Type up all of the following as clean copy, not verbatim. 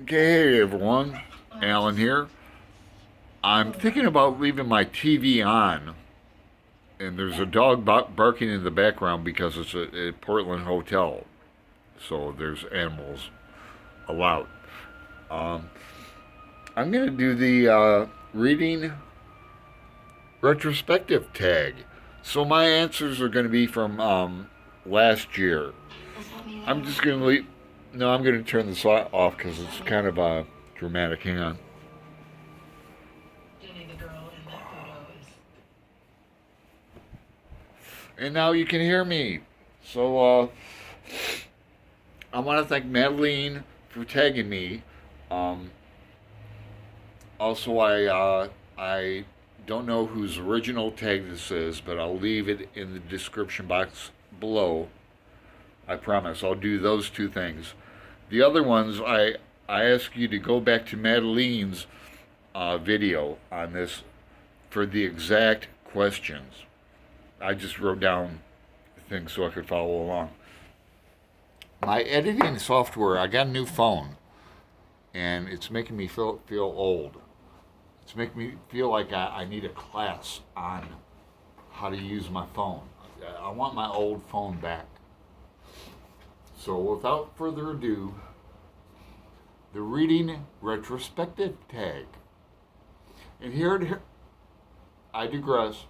Okay, hey everyone, Alan here. I'm thinking about leaving my TV on, and there's a dog barking in the background because it's a Portland hotel, so there's animals allowed. Um, I'm going to do the reading retrospective tag. So my answers are going to be from last year. I'm just going to leave. No, I'm going to turn this off because it's kind of dramatic. Hang on. And now you can hear me. So I want to thank Madeline for tagging me. Um, Also, I don't know whose original tag this is, but I'll leave it in the description box below. I promise. I'll do those two things. The other ones, I ask you to go back to Madeline's video on this for the exact questions. I just wrote down things so I could follow along. My editing software, I got a new phone, and it's making me feel old. It's making me feel like I need a class on how to use my phone. I want my old phone back. So without further ado, the reading retrospective tag. And I digress.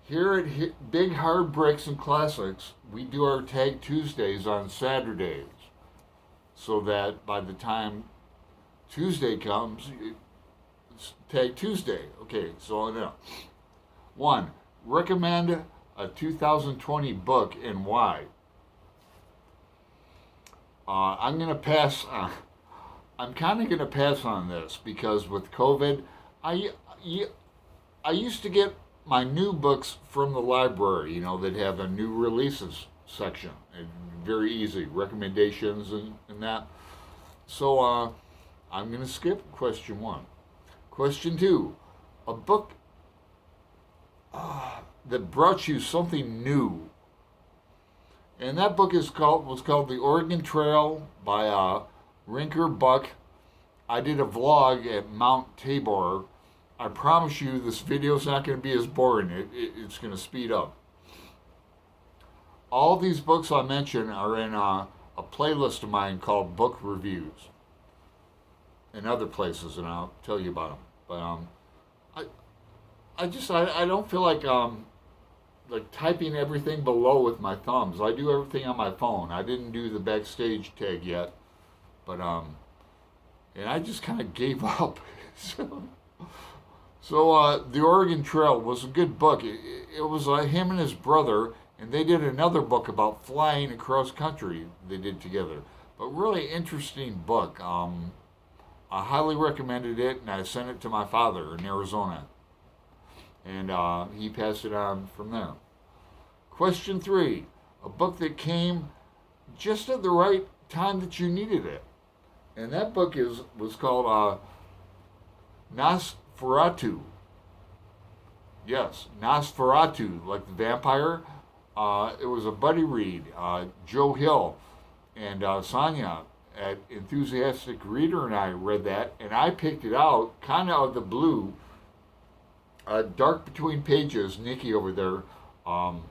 Here at Big Hard Bricks and Classics, we do our Tag Tuesdays on Saturdays, so that by the time Tuesday comes, it's Tag Tuesday. Okay, so now, one, recommend a 2020 book and why. I'm gonna pass. I'm kind of gonna pass on this because with COVID, I I used to get my new books from the library. You know that have a new releases section and very easy recommendations and that. So I'm gonna skip question one. Question two, a book that brought you something new, and that book was called The Oregon Trail by Rinker Buck. I did a vlog at Mount Tabor. I promise you, this video is not going to be as boring. It's going to speed up. All these books I mentioned are in a playlist of mine called Book Reviews, and other places, and I'll tell you about them. But I I don't feel like typing everything below with my thumbs. I do everything on my phone. I didn't do the backstage tag yet, but and I just kind of gave up. So the Oregon Trail was a good book. It was him and his brother, and they did another book about flying across country. They did together, but really interesting book. I highly recommended it, and I sent it to my father in Arizona, and he passed it on from there. Question three: a book that came just at the right time that you needed it, and that book was called Nosferatu. Yes, Nosferatu, like the vampire. It was a buddy read. Joe Hill and Sonia at Enthusiastic Reader and I read that, and I picked it out kind of out of the blue. Dark Between Pages, Nikki over there. Um,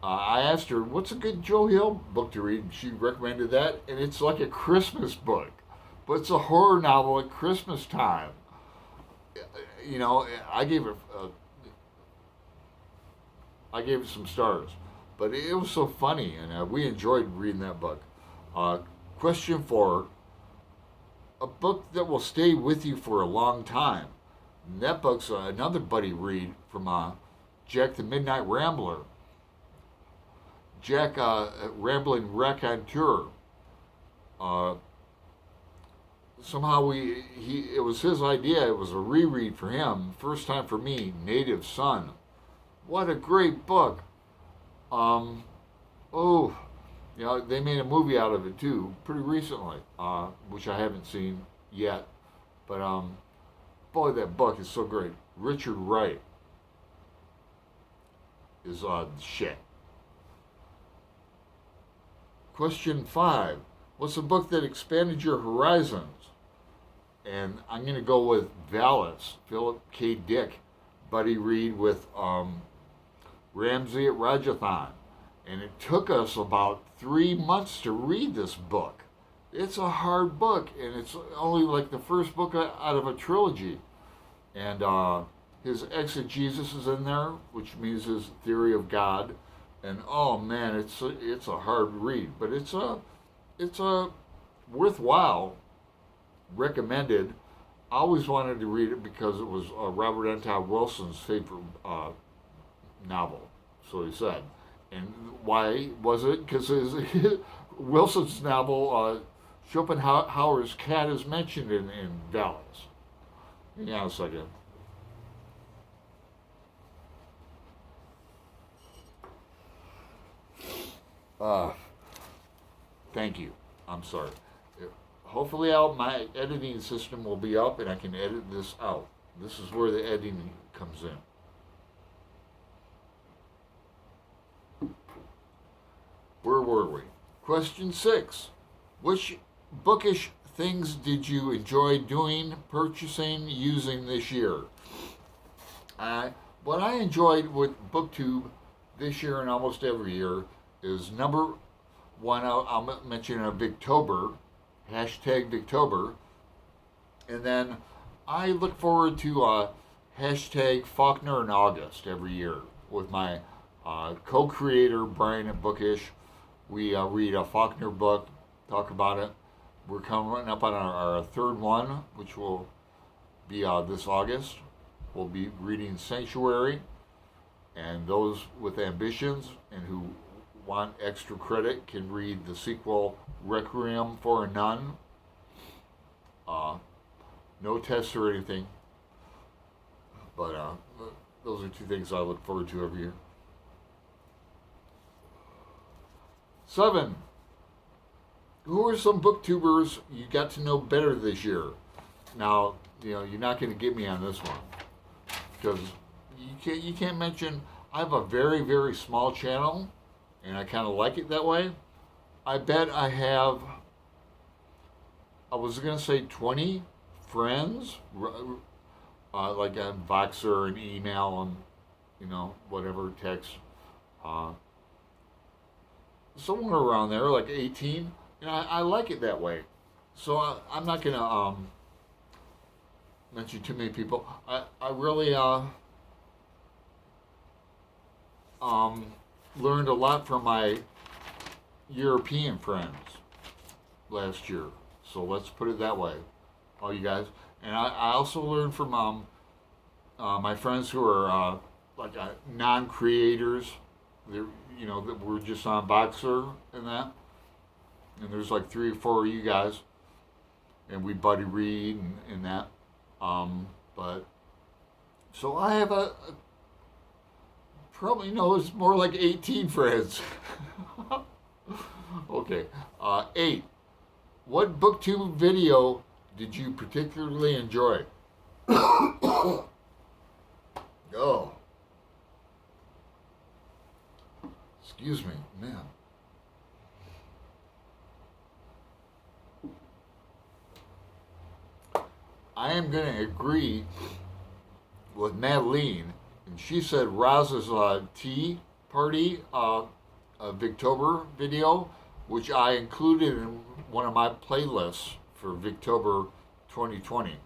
I asked her, what's a good Joe Hill book to read? She recommended that, and it's like a Christmas book, but it's a horror novel at Christmas time. You know, I gave it some stars, but it was so funny, and we enjoyed reading that book. Uh, question four: a book that will stay with you for a long time. And that book's another buddy read from Jack the Midnight Rambler. Jack, rambling raconteur. Uh, Somehow it was his idea. It was a reread for him. First time for me, Native Son. What a great book. Um, oh, you know, they made a movie out of it too, pretty recently, which I haven't seen yet. But boy, that book is so great. Richard Wright is shit. Question five: What's a book that expanded your horizons? And I'm going to go with Valis, Philip K. Dick, buddy read with Ramsey at Rajathon. And it took us about 3 months to read this book. It's a hard book, and it's only like the first book out of a trilogy. And his exegesis is in there, which means his theory of God. And oh man, it's a hard read, but it's a worthwhile, recommended. I always wanted to read it because it was Robert Anton Wilson's favorite novel, so he said. And why was it? Because Wilson's novel, Schopenhauer's Cat, is mentioned in Valis. Hang on a second. Thank you. I'm sorry. Hopefully my editing system will be up and I can edit this out. This is where the editing comes in. Where were we? Question 6. Which bookish things did you enjoy doing, purchasing, using this year? What I enjoyed with BookTube this year and almost every year is number one, I'll mention Victober, hashtag Victober, and then I look forward to hashtag Faulkner in August every year with my co-creator Brian at Bookish. We read a Faulkner book, talk about it. We're coming up on our third one, which will be this August. We'll be reading Sanctuary, and those with ambitions and who want extra credit can read the sequel Requiem for a Nun. No tests or anything, but those are two things I look forward to every year. 7. Who are some booktubers you got to know better this year? Now, you're not going to get me on this one because you can't mention. I have a very, very small channel, and I kind of like it that way. I bet I have, I was going to say 20 friends, like on Voxer and email and, whatever, text. Somewhere around there, like 18. I like it that way. So I'm not going to mention too many people. I really learned a lot from my European friends last year. So let's put it that way, all you guys. And I also learned from my friends who are like non-creators. They're, that we're just on Boxer and that. And there's like 3 or 4 of you guys. And we buddy read and that. But so I have probably it's more like 18 friends. Okay. 8. What BookTube video did you particularly enjoy? Oh. Excuse me, man. I am going to agree with Madelyn, and she said Roz's tea party Victober video, which I included in one of my playlists for Victober 2020,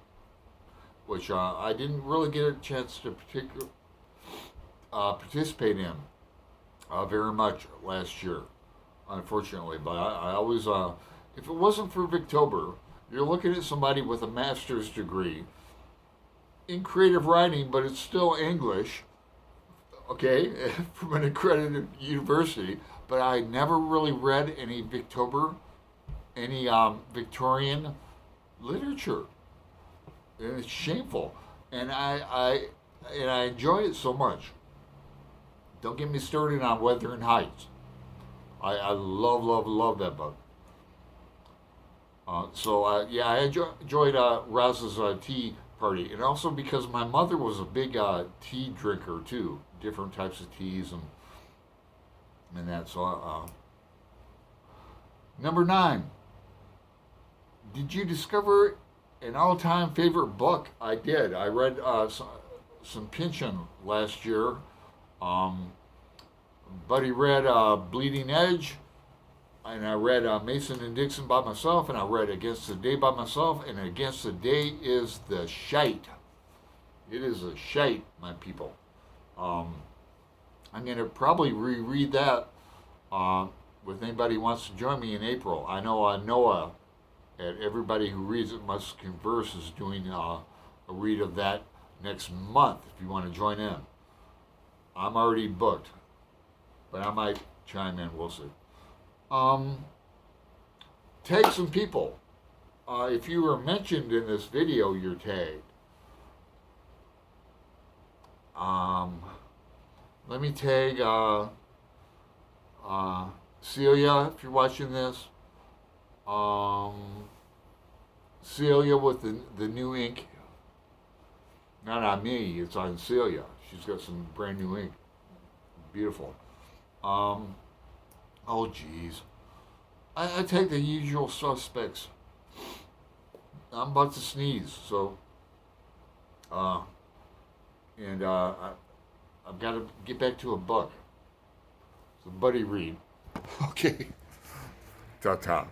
which I didn't really get a chance to participate in very much last year, unfortunately. But I always, if it wasn't for Victober, you're looking at somebody with a master's degree in creative writing, but it's still English, okay, from an accredited university. But I never really read any any Victorian literature, and it's shameful. And I enjoy it so much. Don't get me started on Wuthering Heights. I love that book. I enjoyed Roz's tea party, and also because my mother was a big tea drinker too, different types of teas and that. So number 9, Did you discover an all-time favorite book? I did. I read some Pynchon last year. Um, Buddy read Bleeding Edge, and I read Mason and Dixon by myself, and I read Against the Day by myself, and Against the Day is the shite. It is a shite, my people. Um, I'm going to probably reread that with anybody who wants to join me in April. I know Noah at Everybody Who Reads It Must Converse is doing a read of that next month if you want to join in. I'm already booked, but I might chime in. We'll see. Tag some people. If you were mentioned in this video, you're tagged. Let me tag Celia if you're watching this. Celia with the new ink. Not on me, it's on Celia. She's got some brand new ink. Beautiful. Oh geez. I take the usual suspects. I'm about to sneeze, so I've got to get back to a book. So buddy read. Okay. Ta-ta.